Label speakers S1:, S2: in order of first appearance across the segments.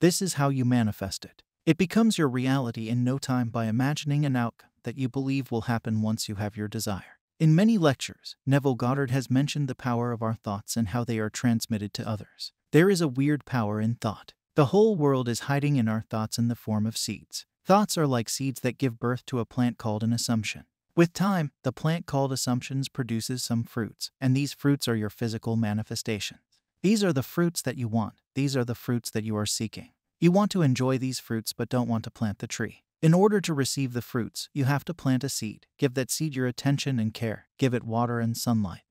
S1: This is how you manifest it. It becomes your reality in no time by imagining an outcome that you believe will happen once you have your desire. In many lectures, Neville Goddard has mentioned the power of our thoughts and how they are transmitted to others. There is a weird power in thought. The whole world is hiding in our thoughts in the form of seeds. Thoughts are like seeds that give birth to a plant called an assumption. With time, the plant called assumptions produces some fruits, and these fruits are your physical manifestations. These are the fruits that you want. These are the fruits that you are seeking. You want to enjoy these fruits but don't want to plant the tree. In order to receive the fruits, you have to plant a seed. Give that seed your attention and care. Give it water and sunlight,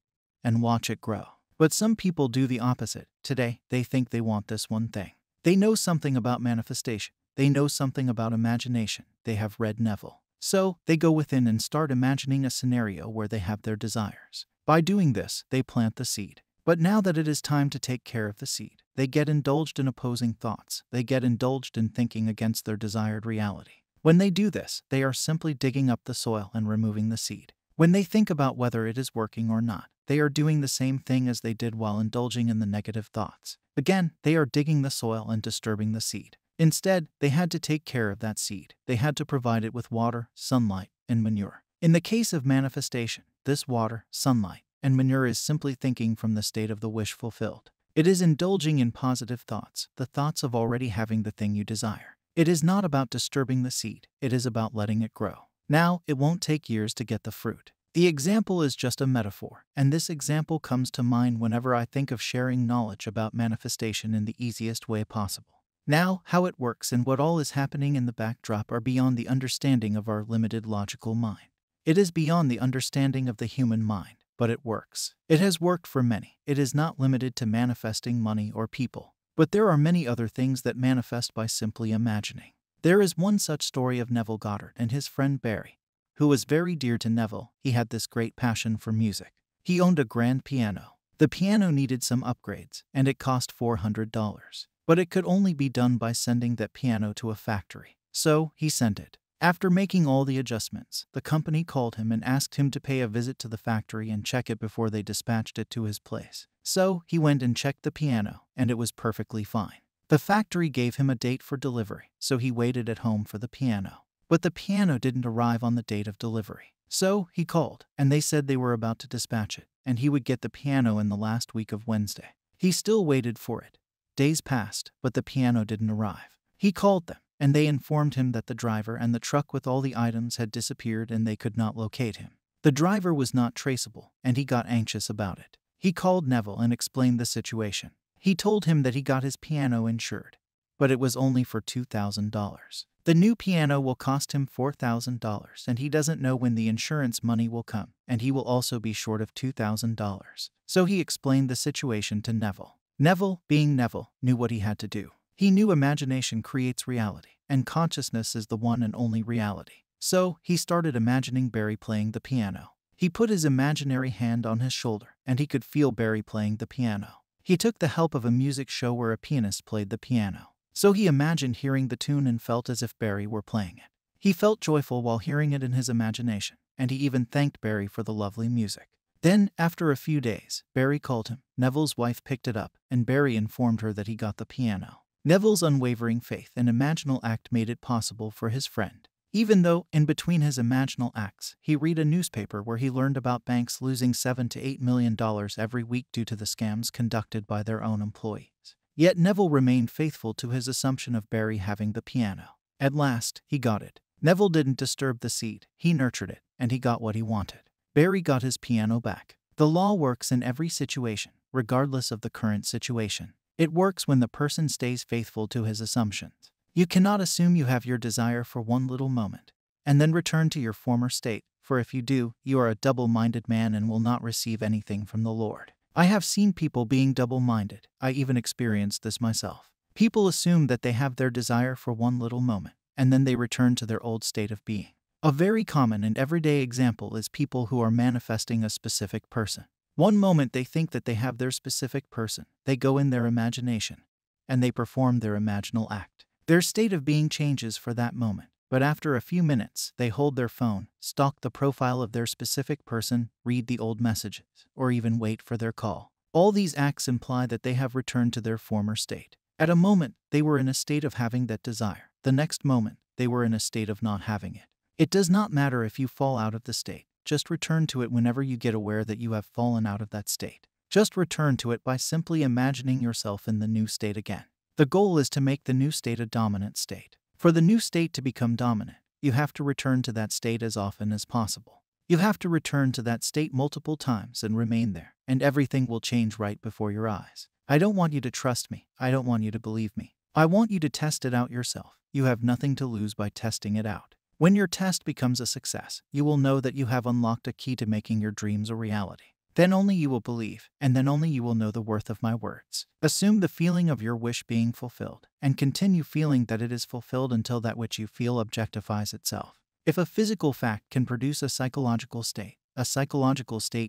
S1: and watch it grow. But some people do the opposite. Today, they think they want this one thing. They know something about manifestation. They know something about imagination. They have read Neville. So, they go within and start imagining a scenario where they have their desires. By doing this, they plant the seed. But now that it is time to take care of the seed, they get indulged in opposing thoughts. They get indulged in thinking against their desired reality. When they do this, they are simply digging up the soil and removing the seed. When they think about whether it is working or not, they are doing the same thing as they did while indulging in the negative thoughts. Again, they are digging the soil and disturbing the seed. Instead, they had to take care of that seed. They had to provide it with water, sunlight, and manure. In the case of manifestation, this water, sunlight, and manure is simply thinking from the state of the wish fulfilled. It is indulging in positive thoughts, the thoughts of already having the thing you desire. It is not about disturbing the seed, it is about letting it grow. Now, it won't take years to get the fruit. The example is just a metaphor, and this example comes to mind whenever I think of sharing knowledge about manifestation in the easiest way possible. Now, how it works and what all is happening in the backdrop are beyond the understanding of our limited logical mind. It is beyond the understanding of the human mind, but it works. It has worked for many. It is not limited to manifesting money or people. But there are many other things that manifest by simply imagining. There is one such story of Neville Goddard and his friend Barry, who was very dear to Neville. He had this great passion for music. He owned a grand piano. The piano needed some upgrades, and it cost $400. But it could only be done by sending that piano to a factory. So, he sent it. After making all the adjustments, the company called him and asked him to pay a visit to the factory and check it before they dispatched it to his place. So, he went and checked the piano, and it was perfectly fine. The factory gave him a date for delivery, so he waited at home for the piano. But the piano didn't arrive on the date of delivery. So, he called, and they said they were about to dispatch it, and he would get the piano in the last week of Wednesday. He still waited for it. Days passed, but the piano didn't arrive. He called them, and they informed him that the driver and the truck with all the items had disappeared and they could not locate him. The driver was not traceable, and he got anxious about it. He called Neville and explained the situation. He told him that he got his piano insured, but it was only for $2,000. The new piano will cost him $4,000, and he doesn't know when the insurance money will come, and he will also be short of $2,000. So he explained the situation to Neville. Neville, being Neville, knew what he had to do. He knew imagination creates reality, and consciousness is the one and only reality. So, he started imagining Barry playing the piano. He put his imaginary hand on his shoulder, and he could feel Barry playing the piano. He took the help of a music show where a pianist played the piano. So he imagined hearing the tune and felt as if Barry were playing it. He felt joyful while hearing it in his imagination, and he even thanked Barry for the lovely music. Then, after a few days, Barry called him. Neville's wife picked it up, and Barry informed her that he got the piano. Neville's unwavering faith and imaginal act made it possible for his friend. Even though, in between his imaginal acts, he read a newspaper where he learned about banks losing $7 to $8 million every week due to the scams conducted by their own employees. Yet Neville remained faithful to his assumption of Barry having the piano. At last, he got it. Neville didn't disturb the seed, he nurtured it, and he got what he wanted. Barry got his piano back. The law works in every situation, regardless of the current situation. It works when the person stays faithful to his assumptions. You cannot assume you have your desire for one little moment, and then return to your former state, for if you do, you are a double-minded man and will not receive anything from the Lord. I have seen people being double-minded. I even experienced this myself. People assume that they have their desire for one little moment, and then they return to their old state of being. A very common and everyday example is people who are manifesting a specific person. One moment they think that they have their specific person, they go in their imagination, and they perform their imaginal act. Their state of being changes for that moment, but after a few minutes, they hold their phone, stalk the profile of their specific person, read the old messages, or even wait for their call. All these acts imply that they have returned to their former state. At a moment, they were in a state of having that desire. The next moment, they were in a state of not having it. It does not matter if you fall out of the state. Just return to it whenever you get aware that you have fallen out of that state. Just return to it by simply imagining yourself in the new state again. The goal is to make the new state a dominant state. For the new state to become dominant, you have to return to that state as often as possible. You have to return to that state multiple times and remain there, and everything will change right before your eyes. I don't want you to trust me. I don't want you to believe me. I want you to test it out yourself. You have nothing to lose by testing it out. When your test becomes a success, you will know that you have unlocked a key to making your dreams a reality. Then only you will believe, and then only you will know the worth of my words. Assume the feeling of your wish being fulfilled, and continue feeling that it is fulfilled until that which you feel objectifies itself. If a physical fact can produce a psychological state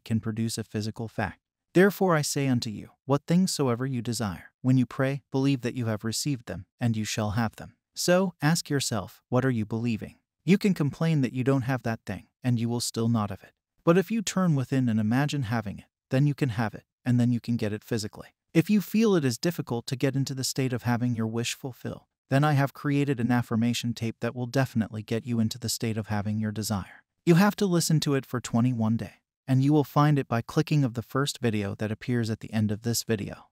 S1: can produce a physical fact. Therefore I say unto you, what things soever you desire, when you pray, believe that you have received them, and you shall have them. So, ask yourself, what are you believing? You can complain that you don't have that thing, and you will still not have it. But if you turn within and imagine having it, then you can have it, and then you can get it physically. If you feel it is difficult to get into the state of having your wish fulfilled, then I have created an affirmation tape that will definitely get you into the state of having your desire. You have to listen to it for 21 days, and you will find it by clicking of the first video that appears at the end of this video.